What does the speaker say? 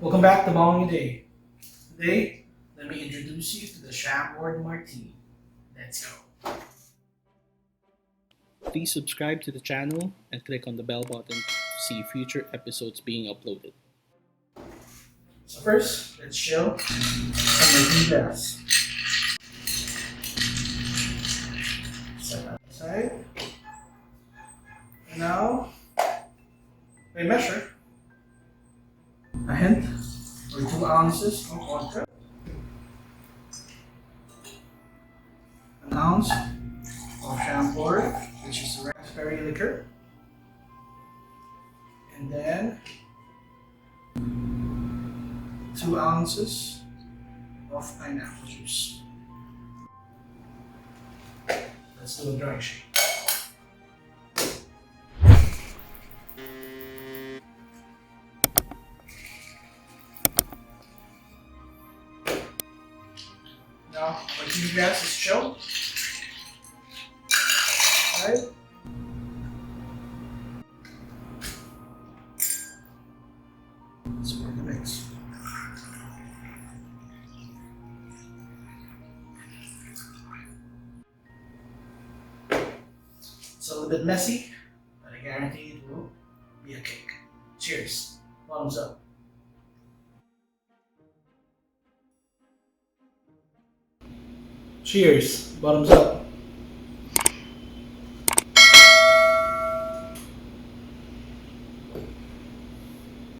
Welcome back to Bong Day. Today, let me introduce you to the Chambord Martini. Let's go. Please subscribe to the channel and click on the bell button to see future episodes being uploaded. So first, let's chill some martini glass. Set that aside. And now, I measure a hint or 2 ounces of vodka, an ounce of Chambord, which is raspberry liquor, and then 2 ounces of pineapple juice. Let's do a dry shake. Now, martini glass is chilled. Right? Let's pour the mix. It's a little bit messy, but I guarantee it will be a cake. Cheers. Bottoms up. Cheers. Bottoms up.